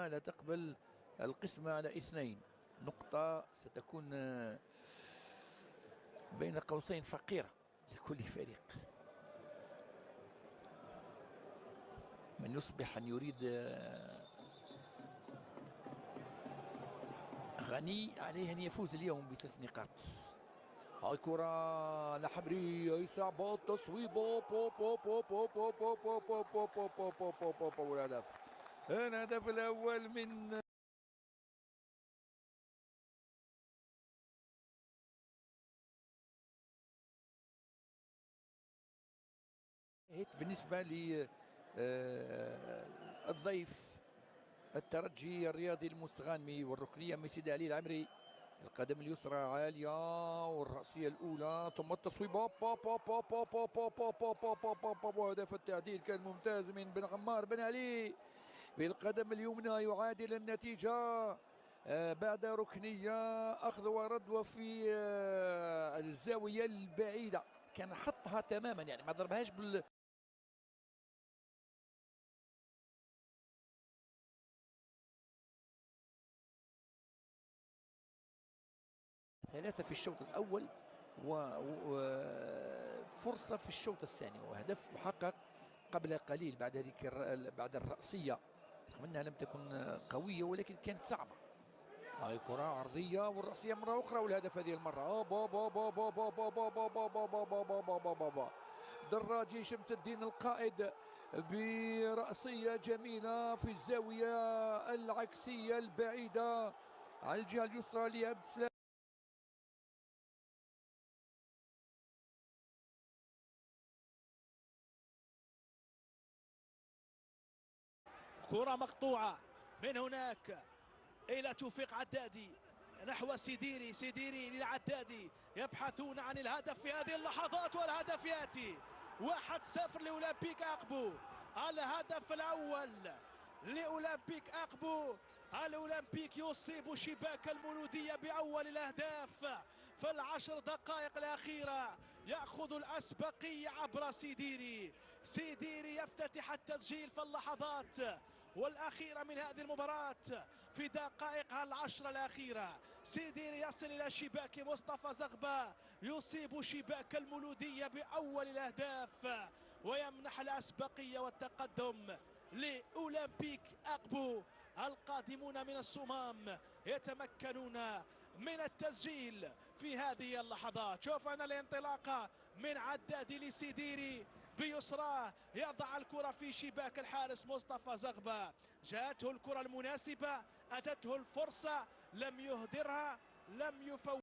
المباراة لا تقبل القسمة على 2 نقطة، ستكون بين قوسين فقيرة لكل فريق. من يصبح أن يريد غني عليه أن يفوز اليوم ب3 نقاط. هاي كرة لحبري يصعب التصويب والهدف. الهدف الأول من بالنسبة للضيف الترجي الرياضي المستغانمي، والركنية من سيدي علي العمري. القدم اليسرى عالية والرأسية الأولى ثم التصويب وهدف التعديل كان ممتاز من بن عمار بن علي بالقدم اليمنى يعادل النتيجة بعد ركنية أخذ ورد وفي الزاوية البعيدة، كان حطها تماما يعني ما ضربهاش 3 في الشوط الأول وفرصة في الشوط الثاني، وهدف محقق قبل قليل بعد الرأسية، رغم أنها لم تكن قوية ولكن كانت صعبة. هاي كرة عرضية والرأسية مرة أخرى والهدف هذه المرة. دراجي شمس الدين القائد برأسية جميلة في الزاوية العكسية البعيدة على الجهة اليسرى لعبد السلام. كرة مقطوعة من هناك إلى توفيق عدادي نحو سيديري للعدادي، يبحثون عن الهدف في هذه اللحظات والهدف يأتي 1-0 لأولمبيك أقبو. الهدف الأول لأولمبيك أقبو. الأولمبيك يصيب شباك المولودية بأول الأهداف في ال10 دقائق الأخيرة، يأخذ الأسبقية عبر سيديري يفتتح التسجيل في اللحظات والأخيرة من هذه المباراة في دقائقها ال10 الأخيرة. سيديري يصل إلى شباك مصطفى زغبة، يصيب شباك المولودية بأول الأهداف ويمنح الأسبقية والتقدم لأولمبيك أقبو. القادمون من الصمام يتمكنون من التسجيل في هذه اللحظات. شوف أنا الانطلاقة من عدادي لسيديري بيسراه، يضع الكرة في شباك الحارس مصطفى زغبة، جاءته الكرة المناسبة، أتته الفرصة، لم يهدرها، لم يفوت.